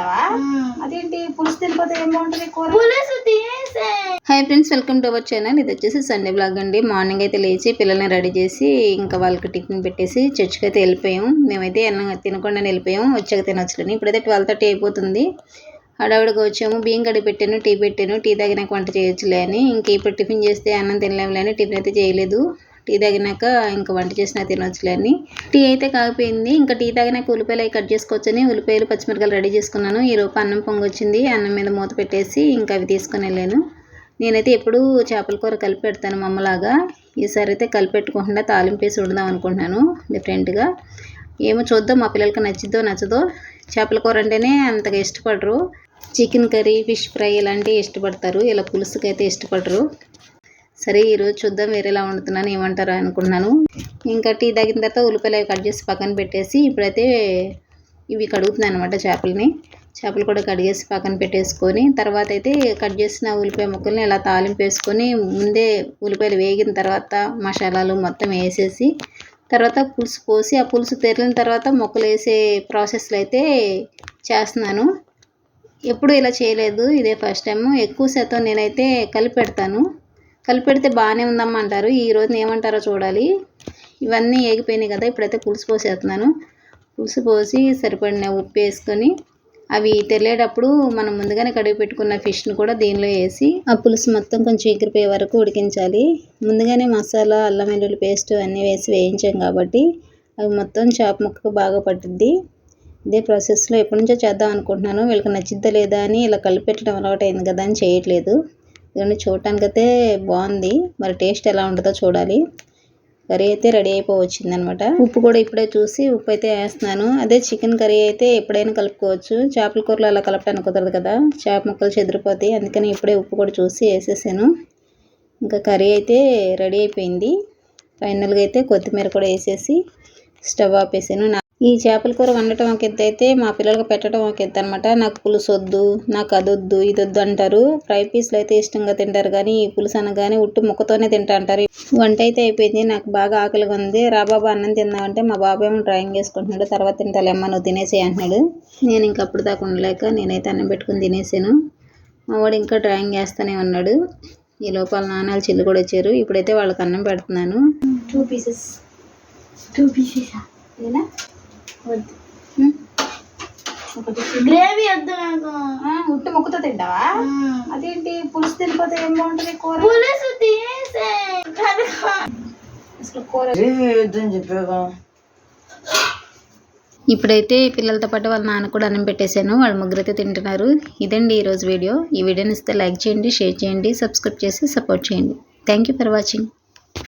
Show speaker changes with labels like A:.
A: తింటావా? అదేంటి పులుసు తినిపోతే ఏం బాగుంటుంది కూర?
B: Hi friends, welcome to our channel. ఇది వచ్చేసి సండే బ్లాగ్ అండి. మార్నింగ్ అయితే లేచి పిల్లల్ని రెడీ చేసి ఇంకా వాళ్ళకి టిఫిన్ పెట్టేసి చర్చికి అయితే వెళ్ళిపోయాం. మేమైతే అన్నం తినకుండా వెళ్ళిపోయాం, వచ్చాక తినొచ్చులని. ఇప్పుడైతే 12:30 అయిపోతుంది. హడావిడిగా వచ్చాము. బియ్యం కడిగి పెట్టాను, టీ పెట్టాను. టీ తాగినాక వంట చేయొచ్చులే అని. ఇంక ఇప్పుడు టిఫిన్ చేస్తే అన్నం తినలేములే అని టిఫిన్ అయితే చేయలేదు. టీ తాగినాక ఇంకా వంట చేసినా తినొచ్చులే అని. టీ అయితే కాగిపోయింది. ఇంకా టీ తాగినాక ఉల్లిపాయలు అవి కట్ చేసుకోవచ్చని ఉల్లిపాయలు పచ్చిమిరకాయలు రెడీ చేసుకున్నాను. ఈరోజు అన్నం పొంగొచ్చింది. అన్నం మీద మూత పెట్టేసి ఇంకా అవి తీసుకొని వెళ్ళాను. నేనైతే ఎప్పుడు చేపల కూర కలిపి పెడతాను మా అమ్మలాగా. ఈసారి అయితే కలిపి పెట్టకుండా తాలింపు వేసి వండుదాం అనుకుంటున్నాను డిఫరెంట్గా. ఏమో చూద్దాం, మా పిల్లలకి నచ్చిద్దో నచ్చదో. చేపల కూర అంటేనే అంతగా ఇష్టపడరు. చికెన్ కర్రీ, ఫిష్ ఫ్రై ఇలాంటివి ఇష్టపడతారు. ఇలా పులుసుకి అయితే ఇష్టపడరు. సరే ఈరోజు చూద్దాం వేరేలా వండుతున్నాను, ఏమంటారా అనుకున్నాను. ఇంకా టీ తాగిన తర్వాత ఉల్లిపాయలు అవి కట్ చేసి పక్కన పెట్టేసి ఇప్పుడైతే ఇవి కడుగుతున్నాను అనమాట చేపలని. చేపలు కూడా కడిగేసి పక్కన పెట్టేసుకొని తర్వాత అయితే కట్ చేసిన ఉల్లిపాయ ముక్కల్ని ఇలా తాలింపు వేసుకొని ముందే ఉల్లిపాయలు వేగిన తర్వాత మసాలాలు మొత్తం వేసేసి తర్వాత పులుసు పోసి ఆ పులుసు తెరిలిన తర్వాత ముక్కలు వేసే ప్రాసెస్లో అయితే చేస్తున్నాను. ఎప్పుడు ఇలా చేయలేదు, ఇదే ఫస్ట్ టైం. ఎక్కువ శాతం నేనైతే కలిపి పెడతాను. కలిపి పెడితే బాగానే ఉందమ్మా అంటారు. ఈరోజు ఏమంటారో చూడాలి. ఇవన్నీ ఏగిపోయినాయి కదా, ఇప్పుడైతే పులుసు పోసేస్తున్నాను. పులుసు పోసి సరిపడిన ఉప్పు వేసుకొని అవి తెల్లేటప్పుడు మనం ముందుగానే కడిగి పెట్టుకున్న ఫిష్ను కూడా దీనిలో వేసి ఆ పులుసు మొత్తం కొంచెం ఎగిరిపోయే వరకు ఉడికించాలి. ముందుగానే మసాలా, అల్లం వెల్లుల్లి పేస్ట్ అన్నీ వేసి వేయించాం కాబట్టి అవి మొత్తం చేప ముక్కకు బాగా పట్టుద్ది. ఇదే ప్రాసెస్లో ఎప్పటి నుంచో చేద్దాం అనుకుంటున్నాను. వీళ్ళకి నచ్చిద్దా లేదా అని ఇలా కలిపి పెట్టడం అలవాటు అయింది కదా అని చేయట్లేదు. ఇదండి చూడటానికైతే బాగుంది, మరి టేస్ట్ ఎలా ఉంటుందో చూడాలి. కర్రీ అయితే రెడీ అయిపోవచ్చింది అనమాట. ఉప్పు కూడా ఇప్పుడే చూసి ఉప్పు అయితే వేస్తున్నాను. అదే చికెన్ కర్రీ అయితే ఎప్పుడైనా కలుపుకోవచ్చు. చేపల కూరలో అలా కలపడానికి కుదరదు కదా, చేప ముక్కలు చెదిరిపోతాయి. అందుకని ఇప్పుడే ఉప్పు కూడా చూసి వేసేసాను. ఇంకా కర్రీ అయితే రెడీ అయిపోయింది. ఫైనల్గా అయితే కొత్తిమీర కూడా వేసేసి స్టవ్ ఆపేసాను. ఈ చేపల కూర వండటం ఒక ఎత్తు అయితే మా పిల్లలకు పెట్టడం ఒక ఎత్తు అనమాట. నాకు పులుసు వద్దు, నాకు అదొద్దు ఇదొద్దు అంటారు. ఫ్రై పీస్లు అయితే ఇష్టంగా తింటారు, కానీ ఈ పులుసు అనగానే ఉట్టు ముక్కతోనే తింటా అంటారు. వంట అయితే అయిపోయింది. నాకు బాగా ఆకలిగా ఉంది. రా బాబా అన్నం తిందామంటే మా బాబాయ్ ఏమో డ్రాయింగ్ చేసుకుంటున్నాడు. తర్వాత తింటాలేమ్మా నువ్వు తినేసే అంటున్నాడు. నేను ఇంకా అప్పుడు దాకా ఉండలేక నేనైతే అన్నం పెట్టుకుని తినేసాను. మా వాడు ఇంకా డ్రాయింగ్ చేస్తూనే ఉన్నాడు. ఈ లోపల నాన్నలు చెల్లి కూడా వచ్చారు. ఇప్పుడైతే వాళ్ళకి అన్నం పెడుతున్నాను.
A: 2 pieces ఏనా వద్దు,
B: గ్రేవీ వద్దు నాకు.
A: ఉట్టు ముక్కతో తింటావా? అదేంటి పులుసు తినిపోతే ఏం బాగుంటుంది కూర?
B: పులుసు తీసే
A: అసలు కూర
B: ఇప్పుడైతే పిల్లలతో పాటు వాళ్ళ నాన్న కూడా అన్నం పెట్టేశాను. వాళ్ళు ముగ్గురైతే తింటున్నారు. ఇదండి ఈరోజు వీడియో. ఈ వీడియోని ఇస్తే లైక్ చేయండి, షేర్ చేయండి, సబ్స్క్రైబ్ చేసి సపోర్ట్ చేయండి. Thank you for watching.